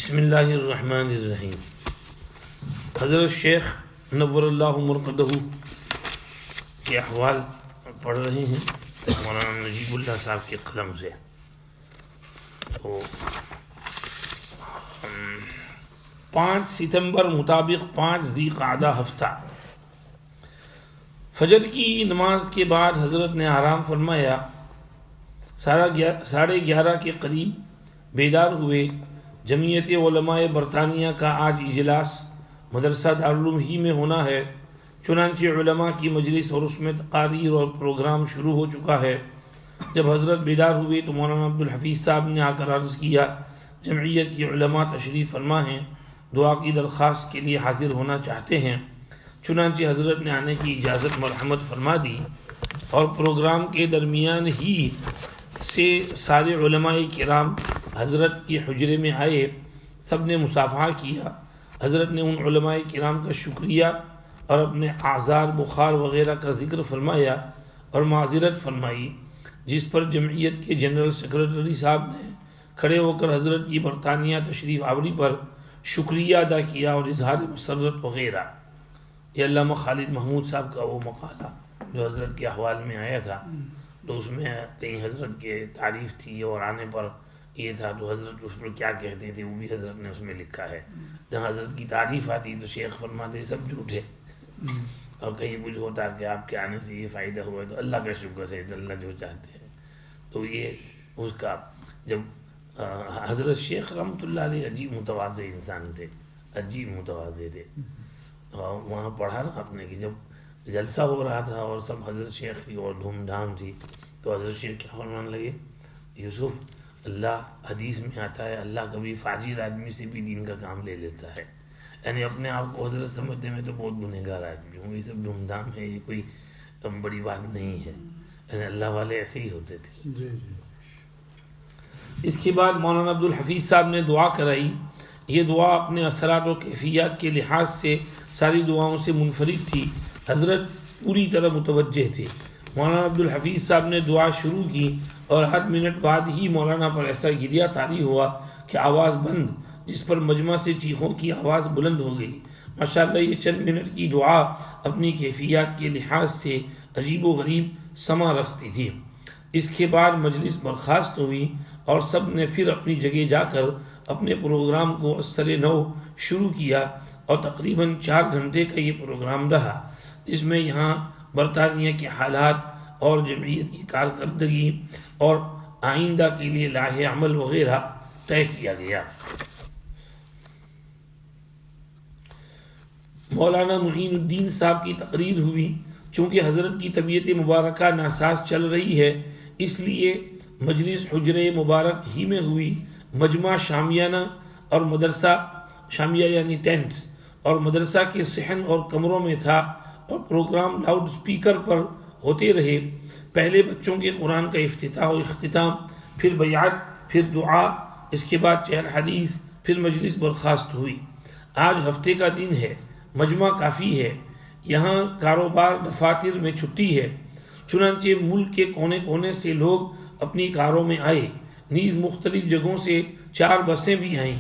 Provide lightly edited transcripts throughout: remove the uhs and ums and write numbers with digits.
بسم اللہ الرحمن الرحیم۔ حضرت شیخ نور اللہ مرقدہ کے احوال پڑھ رہے ہیں مولانا نجیب اللہ صاحب کے قلم سے۔ تو 5 ستمبر مطابق 5 ذی قعدہ ہفتہ، فجر کی نماز کے بعد حضرت نے آرام فرمایا، 11:30 کے قریب بیدار ہوئے۔ جمعیت علماء برطانیہ کا آج اجلاس مدرسہ دارالعلوم ہی میں ہونا ہے، چنانچہ علماء کی مجلس اور اس میں تقاریر اور پروگرام شروع ہو چکا ہے۔ جب حضرت بیدار ہوئے تو مولانا عبدالحفیظ صاحب نے آ کر عرض کیا، جمعیت کی علماء تشریف فرما ہیں، دعا کی درخواست کے لیے حاضر ہونا چاہتے ہیں۔ چنانچہ حضرت نے آنے کی اجازت مرحمت فرما دی اور پروگرام کے درمیان ہی سے سارے علماء کرام حضرت کے حجرے میں آئے، سب نے مصافحہ کیا۔ حضرت نے ان علماء کرام کا شکریہ اور اپنے اعذار، بخار وغیرہ کا ذکر فرمایا اور معذرت فرمائی، جس پر جمعیت کے جنرل سیکرٹری صاحب نے کھڑے ہو کر حضرت کی برطانیہ تشریف آوری پر شکریہ ادا کیا اور اظہار مسرت وغیرہ۔ یہ علامہ خالد محمود صاحب کا وہ مقالہ جو حضرت کے احوال میں آیا تھا، تو اس میں کہیں حضرت کے تعریف تھی اور آنے پر یہ تھا، تو حضرت اس پر کیا کہتے تھے وہ بھی حضرت نے اس میں لکھا ہے۔ جہاں حضرت کی تعریف آتی تو شیخ فرماتے سب جھوٹ ہے، اور کہیں کچھ ہوتا کہ آپ کے آنے سے یہ فائدہ ہوا ہے تو اللہ کا شکر ہے، اللہ جو چاہتے ہیں۔ تو یہ اس کا جب حضرت شیخ رحمۃ اللہ علیہ عجیب متواضع انسان تھے، عجیب متواضع تھے۔ وہاں پڑھا نا آپ نے کہ جب جلسہ ہو رہا تھا اور سب حضرت شیخ کی اور دھوم دھام تھی، تو حضرت شیخ کیا فرمانے لگے، یوسف اللہ حدیث میں آتا ہے اللہ کبھی فاجر آدمی سے بھی دین کا کام لے لیتا ہے، یعنی اپنے آپ کو حضرت سمجھتے میں تو بہت گنہگار آدمی ہوں، یہ سب دھوم دھام ہے، یہ کوئی بڑی بات نہیں ہے، یعنی اللہ والے ایسے ہی ہوتے تھے۔ اس کے بعد مولانا عبدالحفیظ صاحب نے دعا کرائی۔ یہ دعا اپنے اثرات و کیفیات کے لحاظ سے ساری دعاؤں سے منفرد تھی، حضرت پوری طرح متوجہ تھے۔ مولانا عبدالحفیظ صاحب نے دعا شروع کی اور 8 منٹ بعد ہی مولانا پر ایسا گریا طاری ہوا کہ آواز بند، جس پر مجمع سے چیخوں کی آواز بلند ہو گئی۔ ماشاءاللہ یہ چند منٹ کی دعا اپنی کیفیات کے لحاظ سے عجیب و غریب سما رکھتی تھی۔ اس کے بعد مجلس برخاست ہوئی اور سب نے پھر اپنی جگہ جا کر اپنے پروگرام کو ازسر نو شروع کیا، اور تقریباً 4 گھنٹے کا یہ پروگرام رہا، جس میں یہاں برطانیہ کے حالات اور جمعیت کی کارکردگی اور آئندہ کے لیے لائحہ عمل وغیرہ طے کیا گیا۔ مولانا معین الدین صاحب کی تقریر ہوئی۔ چونکہ حضرت کی طبیعت مبارکہ ناساز چل رہی ہے، اس لیے مجلس حجرے مبارک ہی میں ہوئی۔ مجمع شامیانہ اور مدرسہ شامیہ یعنی ٹینٹس اور مدرسہ کے صحن اور کمروں میں تھا، اور پروگرام لاؤڈ سپیکر پر ہوتے رہے۔ پہلے بچوں کے قرآن کا افتتاح و اختتام، پھر بیعت، پھر دعا، اس کے بعد چہل حدیث، پھر مجلس برخاست ہوئی۔ آج ہفتے کا دن ہے، مجمع کافی ہے، یہاں کاروبار دفاتر میں چھٹی ہے، چنانچہ ملک کے کونے کونے سے لوگ اپنی کاروں میں آئے، نیز مختلف جگہوں سے 4 بسیں بھی آئیں۔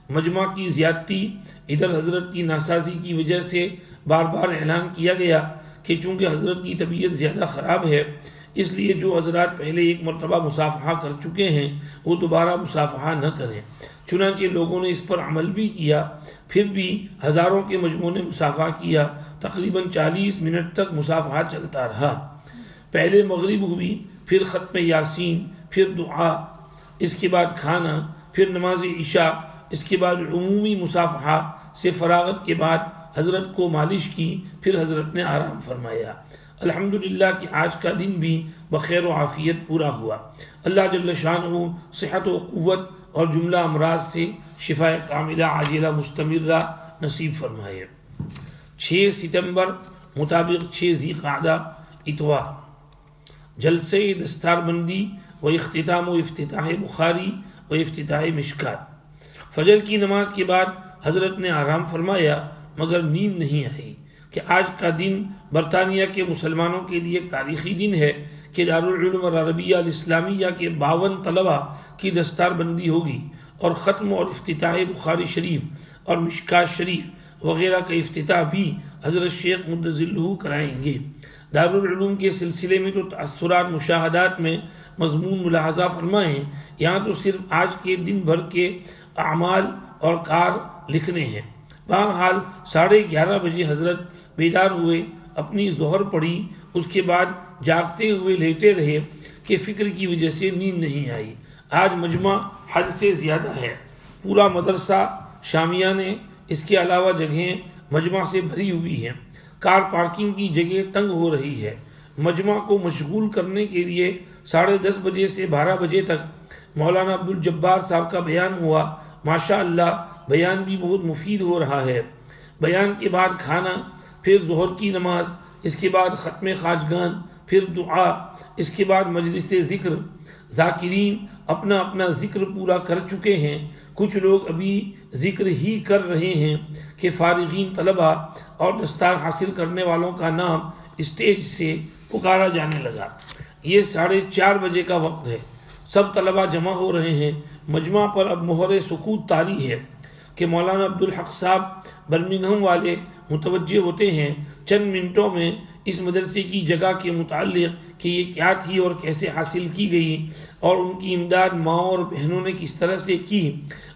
مجمع کی زیادتی، ادھر حضرت کی ناسازی کی وجہ سے بار بار اعلان کیا گیا کہ چونکہ حضرت کی طبیعت زیادہ خراب ہے، اس لیے جو حضرات پہلے ایک مرتبہ مصافحہ کر چکے ہیں وہ دوبارہ مصافحہ نہ کریں۔ چنانچہ لوگوں نے اس پر عمل بھی کیا، پھر بھی ہزاروں کے مجموعوں نے مصافحہ کیا۔ تقریباً 40 منٹ تک مصافحہ چلتا رہا۔ پہلے مغرب ہوئی، پھر ختم یاسین، پھر دعا، اس کے بعد کھانا، پھر نماز عشاء، اس کے بعد عمومی مصافحہ سے فراغت کے بعد حضرت کو مالش کی، پھر حضرت نے آرام فرمایا۔ الحمدللہ کہ آج کا دن بھی بخیر و عافیت پورا ہوا۔ اللہ جل شانہ صحت و قوت اور جملہ امراض سے شفا کاملہ عاجلہ مستمرہ نصیب فرمائے۔ 6 ستمبر مطابق 6 ذی قعدہ اتوار، جلسے دستار بندی و اختتام و افتتاح بخاری و افتتاح مشکات۔ فجر کی نماز کے بعد حضرت نے آرام فرمایا، مگر نیند نہیں آئی کہ آج کا دن برطانیہ کے مسلمانوں کے لیے ایک تاریخی دن ہے کہ دارالعلوم العربیہ الاسلامیہ کے 52 طلبہ کی دستار بندی ہوگی اور ختم اور افتتاح بخاری شریف اور مشکات شریف وغیرہ کا افتتاح بھی حضرت شیخ مدظ ذلہ کرائیں گے۔ دارالعلوم کے سلسلے میں تو تأثرات مشاہدات میں مضمون ملاحظہ فرمائیں، یہاں تو صرف آج کے دن بھر کے اعمال اور کار لکھنے ہیں۔ بہرحال 11:30 بجے حضرت بیدار ہوئے، اپنی ظہر پڑھی، اس کے بعد جاگتے ہوئے لیٹے رہے کہ فکر کی وجہ سے نیند نہیں آئی۔ آج مجمع حد سے زیادہ ہے، پورا مدرسہ شامیانے، اس کے علاوہ جگہیں مجمع سے بھری ہوئی ہیں، کار پارکنگ کی جگہ تنگ ہو رہی ہے۔ مجمع کو مشغول کرنے کے لیے 10:30 بجے سے 12 بجے تک مولانا عبدالجبار صاحب کا بیان ہوا۔ ماشاءاللہ بیان بھی بہت مفید ہو رہا ہے۔ بیان کے بعد کھانا، پھر ظہر کی نماز، اس کے بعد ختم خواجگان، پھر دعا، اس کے بعد مجلس ذکر۔ ذاکرین اپنا اپنا ذکر پورا کر چکے ہیں، کچھ لوگ ابھی ذکر ہی کر رہے ہیں کہ فارغین طلبہ اور دستار حاصل کرنے والوں کا نام اسٹیج سے پکارا جانے لگا۔ یہ 4:30 بجے کا وقت ہے، سب طلبہ جمع ہو رہے ہیں۔ مجمع پر اب مہر سکوت طاری ہے کہ مولانا عبدالحق صاحب برمنگھم والے متوجہ ہوتے ہیں۔ چند منٹوں میں اس مدرسے کی جگہ کے متعلق کہ یہ کیا تھی اور کیسے حاصل کی گئی اور ان کی امداد ماؤں اور بہنوں نے کس طرح سے کی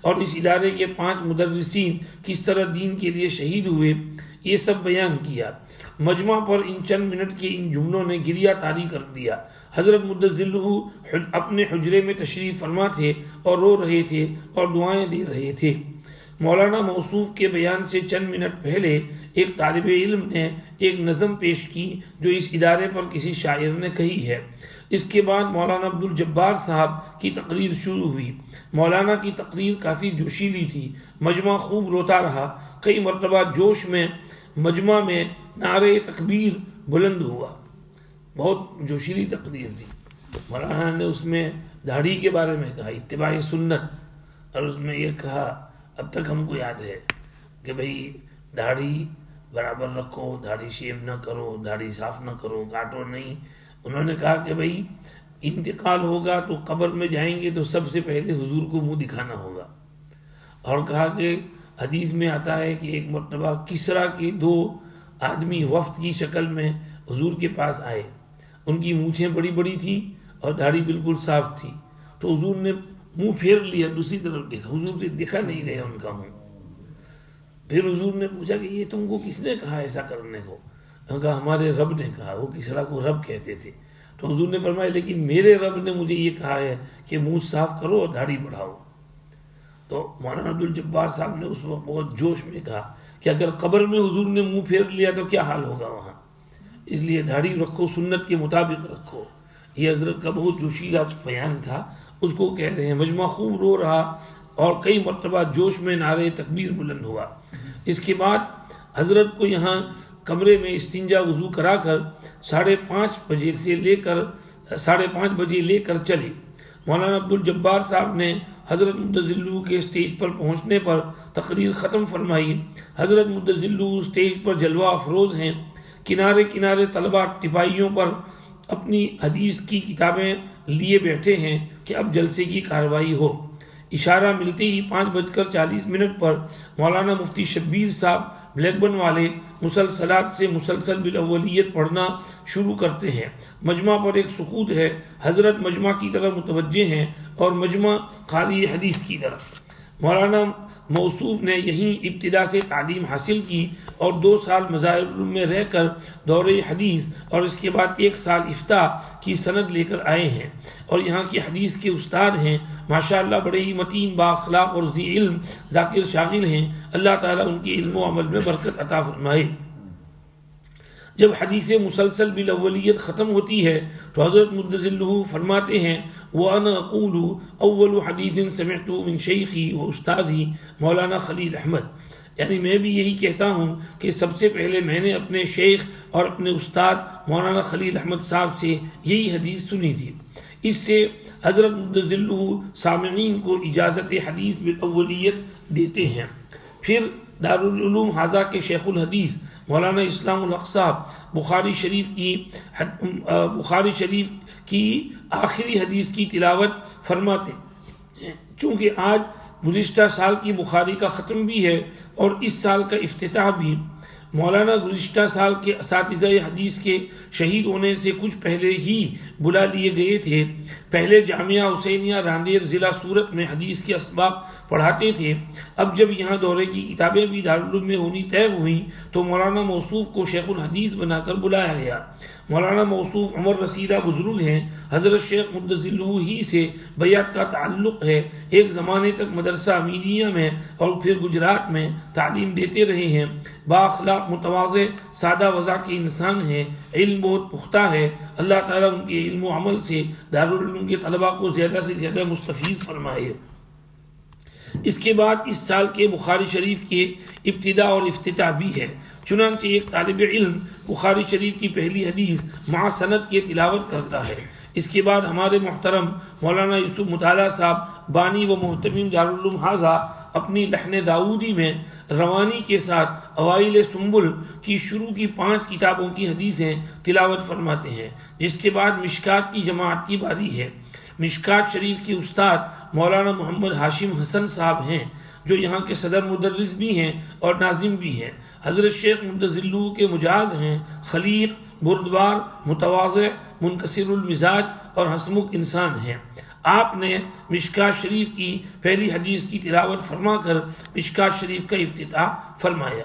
اور اس ادارے کے 5 مدرسین کس طرح دین کے لیے شہید ہوئے، یہ سب بیان کیا۔ مجمع پر ان چند منٹ کے ان جملوں نے گریہ طاری کر دیا۔ حضرت مدظ ذلہ اپنے حجرے میں تشریف فرما تھے اور رو رہے تھے اور دعائیں دے رہے تھے۔ مولانا موصوف کے بیان سے چند منٹ پہلے ایک طالب علم نے ایک نظم پیش کی جو اس ادارے پر کسی شاعر نے کہی ہے۔ اس کے بعد مولانا عبدالجبار صاحب کی تقریر شروع ہوئی۔ مولانا کی تقریر کافی جوشیلی تھی، مجمع خوب روتا رہا۔ کئی مرتبہ جوش میں مجمع میں نعرے تکبیر بلند ہوا۔ بہت جوشیلی تقریر تھی۔ مولانا نے اس میں داڑھی کے بارے میں کہا، اتباع سنت، اور اس میں یہ کہا، اب تک ہم کو یاد ہے کہ بھئی داڑھی برابر رکھو، داڑھی شیو نہ کرو، داڑھی صاف نہ کرو، کاٹو نہیں۔ انہوں نے کہا کہ بھئی انتقال ہوگا تو قبر میں جائیں گے تو سب سے پہلے حضور کو منہ دکھانا ہوگا، اور کہا کہ حدیث میں آتا ہے کہ ایک مرتبہ کسریٰ کے 2 آدمی وفد کی شکل میں حضور کے پاس آئے، ان کی مونچھیں بڑی بڑی تھی اور داڑھی بالکل صاف تھی، تو حضور نے منہ پھیر لیا، دوسری طرف دیکھا، حضور سے دیکھا نہیں گیا ان کا منہ۔ پھر حضور نے پوچھا کہ یہ تم کو کس نے کہا ایسا کرنے کو؟ انہوں نے کہا ہمارے رب نے کہا، وہ کسریٰ کو رب کہتے تھے۔ تو حضور نے فرمایا لیکن میرے رب نے مجھے یہ کہا ہے کہ منہ صاف کرو اور داڑھی بڑھاؤ۔ تو مولانا عبدالجبار صاحب نے اس وقت بہت جوش میں کہا کہ اگر قبر میں حضور نے منہ پھیر لیا تو کیا حال ہوگا وہاں، اس لیے داڑھی رکھو، سنت کے مطابق رکھو۔ یہ حضرت کا بہت جوشیلا بیان تھا، اس کو کہہ رہے ہیں۔ مجمع خوب رو رہا اور کئی مرتبہ جوش میں نعرے تکبیر بلند ہوا۔ اس کے بعد حضرت کو یہاں کمرے میں استنجا وضو کرا کر 5:30 بجے لے کر چلے۔ مولانا عبدالجبار صاحب نے حضرت مدظ ذلہ کے اسٹیج پر پہنچنے پر تقریر ختم فرمائی۔ حضرت مدظ ذلہ اسٹیج پر جلوہ افروز ہیں، کنارے کنارے طلبہ ٹپائیوں پر اپنی حدیث کی کتابیں لیے بیٹھے ہیں کہ اب جلسے کی کارروائی ہو۔ اشارہ ملتے ہی 5:40 پر مولانا مفتی شبیر صاحب بلیک بن والے مسلسلات سے مسلسل بالاولیت پڑھنا شروع کرتے ہیں۔ مجمع پر ایک سکوت ہے، حضرت مجمع کی طرف متوجہ ہیں اور مجمع قاری حدیث کی طرف۔ مولانا موصوف نے یہیں ابتدا سے تعلیم حاصل کی اور 2 سال مظاہر میں رہ کر دورہ حدیث اور اس کے بعد 1 سال افتاء کی سند لے کر آئے ہیں اور یہاں کی حدیث کے استاد ہیں۔ ماشاءاللہ بڑے ہی متین بااخلاق اور ذی علم ذاکر شاغل ہیں، اللہ تعالیٰ ان کے علم و عمل میں برکت عطا فرمائے۔ جب حدیث مسلسل بالاولیت ختم ہوتی ہے تو حضرت مدظ ذلہ فرماتے ہیں وَأَنَا أَقُولُ أَوَّلُ حَدِيثٍ سَمِعْتُهُ مِنْ شَيْخِي وَأُسْتَاذِي مولانا خلیل احمد، یعنی میں بھی یہی کہتا ہوں کہ سب سے پہلے میں نے اپنے شیخ اور اپنے استاد مولانا خلیل احمد صاحب سے یہی حدیث سنی تھی۔ اس سے حضرت مدظ ذلہ سامعین کو اجازت حدیث بالاولیت دیتے ہیں۔ پھر دارالعلوم حاضہ کے شیخ الحدیث مولانا اسلام الحق صاحب بخاری شریف کی آخری حدیث کی تلاوت فرماتے ہیں۔ چونکہ آج گزشتہ سال کی بخاری کا ختم بھی ہے اور اس سال کا افتتاح بھی۔ مولانا گزشتہ سال کے اساتذہ حدیث کے شہید ہونے سے کچھ پہلے ہی بلا لیے گئے تھے۔ پہلے جامعہ حسینیہ راندیر ضلع سورت میں حدیث کے اسباق پڑھاتے تھے۔ اب جب یہاں دورے کی کتابیں بھی دارالعلوم میں ہونی طے ہوئیں تو مولانا موصوف کو شیخ الحدیث بنا کر بلایا گیا۔ مولانا موصوف عمر رسیدہ بزرگ ہیں، حضرت شیخ مدظلہ ہی سے بیعت کا تعلق ہے، ایک زمانے تک مدرسہ امینیہ میں اور پھر گجرات میں تعلیم دیتے رہے ہیں، بااخلاق متواضع سادہ وضع کے انسان ہیں، علم بہت پختہ ہے، اللہ تعالیٰ ان کے علم و عمل سے دارالعلوم کے طلباء کو زیادہ سے زیادہ مستفیض فرمائے۔ اس کے بعد اس سال کے بخاری شریف کے ابتدا اور افتتاح بھی ہے، چنانچہ ایک طالب علم بخاری شریف کی پہلی حدیث مع سند کے تلاوت کرتا ہے۔ اس کے بعد ہمارے محترم مولانا یوسف مطالعہ صاحب بانی و محتمم دارالعلوم حاضہ اپنی لحن داؤدی میں روانی کے ساتھ اوائل سنبل کی شروع کی 5 کتابوں کی حدیثیں تلاوت فرماتے ہیں، جس کے بعد مشکات کی جماعت کی باری ہے۔ مشکات شریف کے استاد مولانا محمد ہاشم حسن صاحب ہیں، جو یہاں کے صدر مدرس بھی ہیں اور ناظم بھی ہیں۔ حضرت شیخ مدظلہ کے مجاز ہیں، خلیق، بردبار، متواضع، منکسر المزاج اور ہسمکھ انسان ہیں۔ آپ نے مشکات شریف کی پہلی حدیث کی تلاوت فرما کر مشکات شریف کا افتتاح فرمایا۔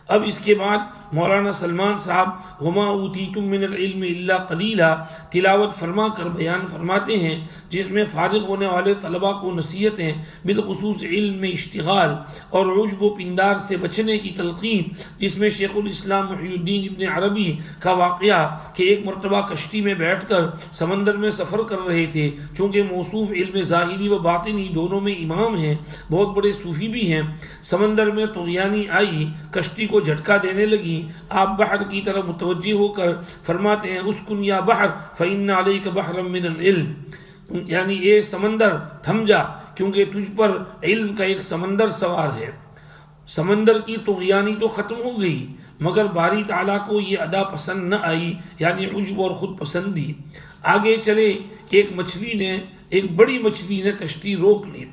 اب اس کے بعد مولانا سلمان صاحب وما اوتیتم من العلم الا قلیلا تلاوت فرما کر بیان فرماتے ہیں، جس میں فارغ ہونے والے طلباء کو نصیحتیں، بالخصوص علم میں اشتغال اور عجب و پندار سے بچنے کی تلقین، جس میں شیخ الاسلام محی الدین ابن عربی کا واقعہ کہ ایک مرتبہ کشتی میں بیٹھ کر سمندر میں سفر کر رہے تھے، چونکہ موصوف علم ظاہری و باطنی دونوں میں امام ہیں، بہت بڑے صوفی بھی ہیں، سمندر میں طغیانی آئی، کشتی کو جھٹکا دینے لگی، آپ بحر کی طرف متوجہ ہو کر فرماتے ہیں اسکن یا بحر فإن علیک بحرا من العلم، یعنی اے سمندر تھم جا کیونکہ تجھ پر علم کا ایک سمندر سوار ہے۔ سمندر کی طغیانی تو ختم ہو گئی، مگر باری تعالیٰ کو یہ ادا پسند نہ آئی، یعنی عجب اور خود پسندی۔ آگے چلے، ایک بڑی مچھلی نے کشتی روک لی،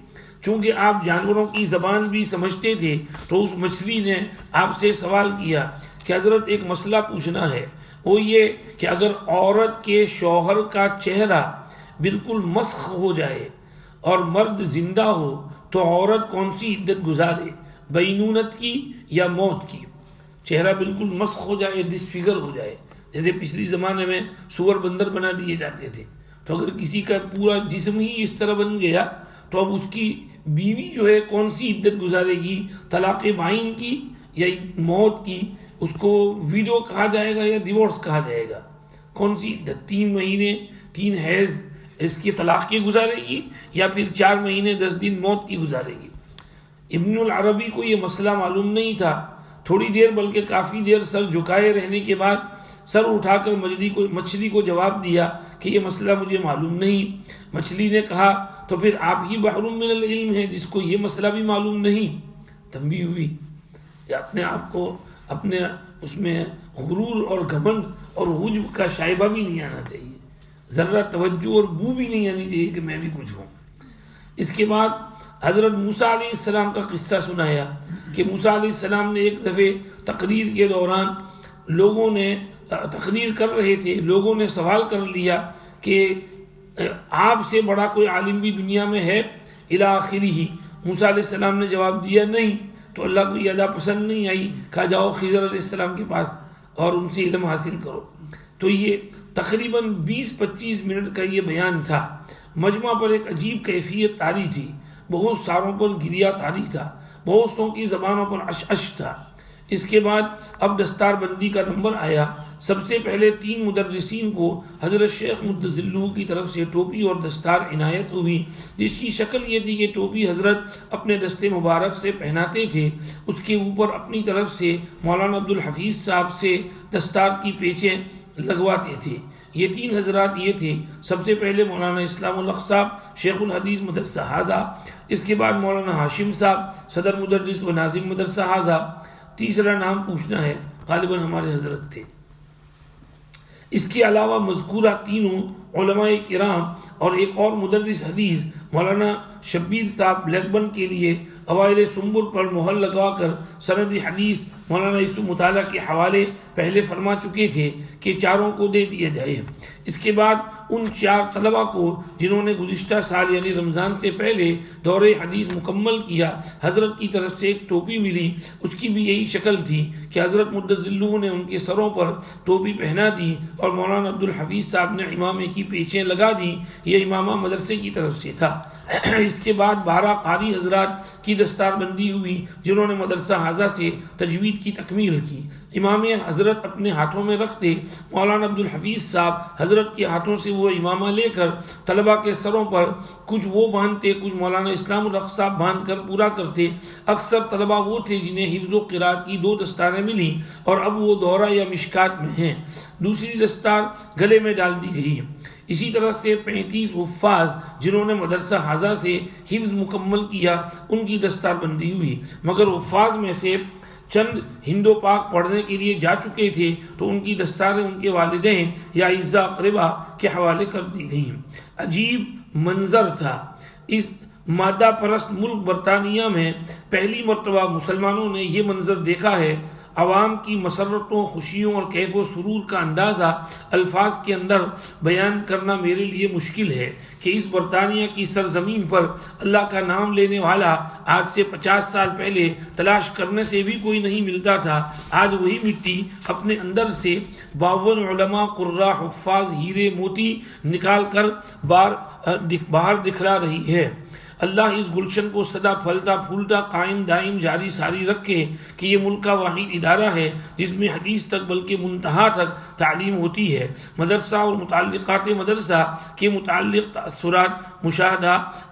چونکہ آپ جانوروں کی زبان بھی سمجھتے تھے تو اس مچھلی نے آپ سے سوال کیا کہ حضرت ایک مسئلہ پوچھنا ہے، وہ یہ کہ اگر عورت کے شوہر کا چہرہ بالکل مسخ ہو جائے اور مرد زندہ ہو تو عورت کون سی عدت گزارے، بینونت کی یا موت کی؟ چہرہ بالکل مسخ ہو جائے، ڈس فگر ہو جائے، جیسے پچھلی زمانے میں سور بندر بنا دیے جاتے تھے، تو اگر کسی کا پورا جسم ہی اس طرح بن گیا تو اب اس کی بیوی جو ہے کون سی عدت گزارے گی، طلاق بائن کی یا موت کی؟ اس کو ویڈو کہا جائے گا یا ڈیورس کہا جائے گا؟ کون سی عدت؟ 3 مہینے 3 حیض اس کی طلاق کی گزارے گی یا پھر 4 مہینے 10 دن موت کی گزارے گی؟ ابن العربی کو یہ مسئلہ معلوم نہیں تھا، تھوڑی دیر بلکہ کافی دیر سر جھکائے رہنے کے بعد سر اٹھا کر مچھلی کو جواب دیا کہ یہ مسئلہ مجھے معلوم نہیں۔ مچھلی نے کہا تو پھر آپ ہی بحر من العلم ہیں جس کو یہ مسئلہ بھی معلوم نہیں۔ تنبیہ ہوئی کہ اپنے آپ کو اپنے اس میں غرور اور گھمنڈ اور عجب کا شائبہ بھی نہیں آنا چاہیے، ذرہ توجہ اور بو بھی نہیں آنی چاہیے کہ میں بھی کچھ ہوں۔ اس کے بعد حضرت موسیٰ علیہ السلام کا قصہ سنایا کہ موسیٰ علیہ السلام نے ایک دفعہ تقریر کے دوران لوگوں نے تقریر کر رہے تھے، لوگوں نے سوال کر لیا کہ آپ سے بڑا کوئی عالم بھی دنیا میں ہے الی آخرہ۔ موسیٰ علیہ السلام نے جواب دیا نہیں، تو اللہ کو یہ ادا پسند نہیں آئی، کہا جاؤ خضر علیہ السلام کے پاس اور ان سے علم حاصل کرو۔ تو یہ تقریباً 20-25 منٹ کا یہ بیان تھا۔ مجمع پر ایک عجیب کیفیت طاری تھی، بہت ساروں پر گریا طاری تھا، بہت سوں کی زبانوں پر عش تھا۔ اس کے بعد اب دستار بندی کا نمبر آیا۔ سب سے پہلے 3 مدرسین کو حضرت شیخ مدظلہ کی طرف سے ٹوپی اور دستار عنایت ہوئی، جس کی شکل یہ تھی کہ ٹوپی حضرت اپنے دستے مبارک سے پہناتے تھے، اس کے اوپر اپنی طرف سے مولانا عبدالحفیظ صاحب سے دستار کی پیچیں لگواتے تھے۔ یہ 3 حضرات یہ تھے، سب سے پہلے مولانا اسلام الحق صاحب شیخ الحدیث مدرسہ حاضہ، اس کے بعد مولانا ہاشم صاحب صدر مدرس و ناظم مدرسہ حاضہ، تیسرا نام پوچھنا ہے، غالباً ہمارے حضرت تھے۔ اس کے علاوہ مذکورہ تینوں علماء کرام اور ایک اور مدرس حدیث مولانا شبیر صاحب بلیک بن کے لیے اوائل سنبر پر مہر لگوا کر سند حدیث مولانا اس مطالعہ کے حوالے پہلے فرما چکے تھے کہ چاروں کو دے دیا جائے۔ اس کے بعد ان 4 طلبہ کو جنہوں نے گزشتہ سال یعنی رمضان سے پہلے دورہ حدیث مکمل کیا، حضرت کی طرف سے ایک ٹوپی ملی۔ اس کی بھی یہی شکل تھی کہ حضرت مدظلہ نے ان کے سروں پر ٹوپی پہنا دی اور مولانا عبدالحفیظ صاحب نے امامے کی پیچیں لگا دی۔ یہ امامہ مدرسے کی طرف سے تھا۔ اس کے بعد 12 قاری حضرات کی دستار بندی ہوئی جنہوں نے مدرسہ حاضہ سے تجوید کی تکمیل کی۔ امام حضرت اپنے ہاتھوں میں رکھتے، مولانا عبدالحفیظ صاحب حضرت کے ہاتھوں سے وہ امامہ لے کر طلبہ کے سروں پر کچھ وہ باندھتے، کچھ مولانا اسلام الحق صاحب باندھ کر پورا کرتے۔ اکثر طلبہ وہ تھے جنہیں حفظ و قرات کی 2 دستاریں ملی اور اب وہ دورہ یا مشکات میں ہیں، دوسری دستار گلے میں ڈال دی گئی۔ اسی طرح سے 35 حفاظ جنہوں نے مدرسہ حاضہ سے حفظ مکمل کیا، ان کی دستار بندی ہوئی، مگر حفاظ میں سے چند ہند و پاک پڑھنے کے لیے جا چکے تھے تو ان کی دستاریں ان کے والدین یا اعزا اقربا کے حوالے کر دی گئیں۔ عجیب منظر تھا۔ اس مادہ پرست ملک برطانیہ میں پہلی مرتبہ مسلمانوں نے یہ منظر دیکھا ہے۔ عوام کی مسرتوں، خوشیوں اور کیف و سرور کا اندازہ الفاظ کے اندر بیان کرنا میرے لیے مشکل ہے کہ اس برطانیہ کی سرزمین پر اللہ کا نام لینے والا آج سے 50 سال پہلے تلاش کرنے سے بھی کوئی نہیں ملتا تھا، آج وہی مٹی اپنے اندر سے 52 علماء، قراء، حفاظ، ہیرے موتی نکال کر باہر دکھلا رہی ہے۔ اللہ اس گلشن کو سدا پھلتا پھولتا قائم دائم جاری ساری رکھے کہ یہ ملک کا واحد ادارہ ہے جس میں حدیث تک بلکہ منتہا تک تعلیم ہوتی ہے۔ مدرسہ اور متعلقات مدرسہ کے متعلق تأثرات،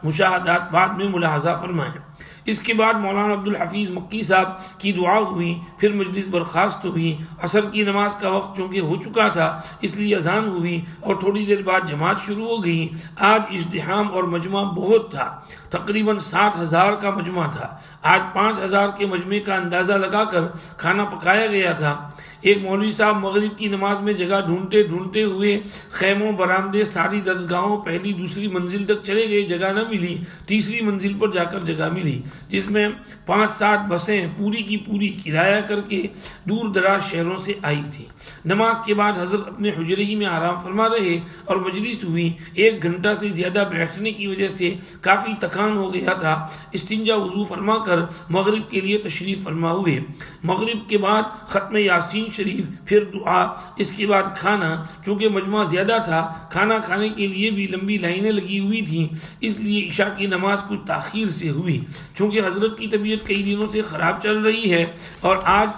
مشاہدات بعد میں ملاحظہ فرمائیں۔ اس کے بعد مولانا عبدالحفیظ مکی صاحب کی دعا ہوئی، پھر مجلس برخاست ہوئی۔ عصر کی نماز کا وقت چونکہ ہو چکا تھا اس لیے اذان ہوئی اور تھوڑی دیر بعد جماعت شروع ہو گئی۔ آج ازدحام اور مجمع بہت تھا، تقریباً 60,000 کا مجمع تھا۔ آج 5,000 کے مجمع کا اندازہ لگا کر کھانا پکایا گیا تھا۔ ایک مولوی صاحب مغرب کی نماز میں جگہ ڈھونڈتے ہوئے خیموں، برآمدے، ساری درسگاہوں، پہلی دوسری منزل تک چلے گئے، جگہ نہ ملی۔ تیسری منزل پر جا کر جگہ ملی جس میں 5-7 بسیں پوری کی پوری کرایہ کر کے دور دراز شہروں سے آئی تھی۔ نماز کے بعد حضرت اپنے حجرے ہی میں آرام فرما رہے اور مجلس ہوئی۔ 1 گھنٹہ سے زیادہ بیٹھنے کی وجہ سے کافی تکان ہو گیا تھا۔ استنجا وضو فرما کر مغرب کے لیے تشریف فرما ہوئے۔ مغرب کے بعد ختم یاسین شریف، پھر دعا، اس کے بعد کھانا۔ چونکہ مجمع زیادہ تھا، کھانا کھانے کے لیے بھی لمبی لائنیں لگی ہوئی تھیں، اس لیے عشاء کی نماز کچھ تاخیر سے ہوئی۔ چونکہ حضرت کی طبیعت کئی دنوں سے خراب چل رہی ہے اور آج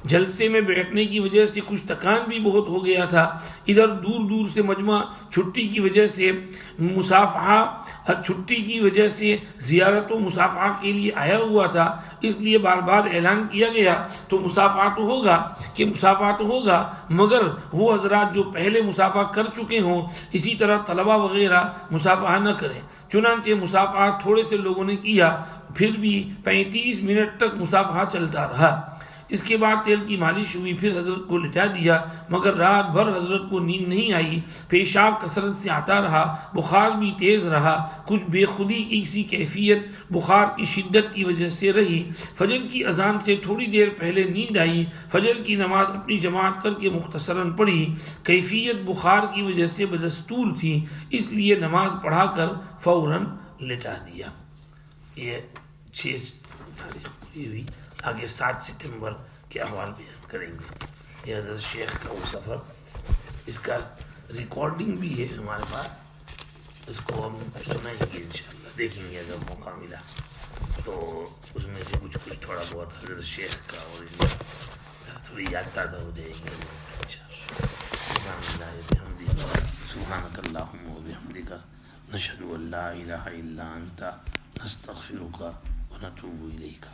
جلسے میں بیٹھنے کی وجہ سے کچھ تکان بھی بہت ہو گیا تھا، ادھر دور دور سے مجمع چھٹی کی وجہ سے زیارت و مصافحہ کے لیے آیا ہوا تھا، اس لیے بار بار اعلان کیا گیا تو مصافحہ تو ہوگا مگر وہ حضرات جو پہلے مصافحہ کر چکے ہوں، اسی طرح طلبہ وغیرہ مصافحہ نہ کریں۔ چنانچہ مصافحہ تھوڑے سے لوگوں نے کیا، پھر بھی 35 منٹ تک مصافحہ چلتا رہا۔ اس کے بعد تیل کی مالش ہوئی، پھر حضرت کو لٹا دیا، مگر رات بھر حضرت کو نیند نہیں آئی۔ پیشاب کثرت سے آتا رہا، بخار بھی تیز رہا، کچھ بے خودی کی سی کیفیت بخار کی شدت کی وجہ سے رہی۔ فجر کی اذان سے تھوڑی دیر پہلے نیند آئی، فجر کی نماز اپنی جماعت کر کے مختصراً پڑھی۔ کیفیت بخار کی وجہ سے بدستور تھی، اس لیے نماز پڑھا کر فوراً لٹا دیا۔ یہ 6 تاریخ پوری ہوئی، آگے 7 ستمبر کے احوال بیان کریں گے۔ یہ حضرت شیخ کا وہ سفر، اس کا ریکارڈنگ بھی ہے ہمارے پاس، اس کو ہم سنائیں گے انشاءاللہ، دیکھیں گے اگر موقع ملا تو اس میں سے کچھ تھوڑا بہت حضرت شیخ کا اور تھوڑی یاد تازہ ہو جائے گی انشاءاللہ۔ سبحانک اللہم و بحمدک، نشہد ان لا الہ الا انت، نستغفرک و نتوب الیک۔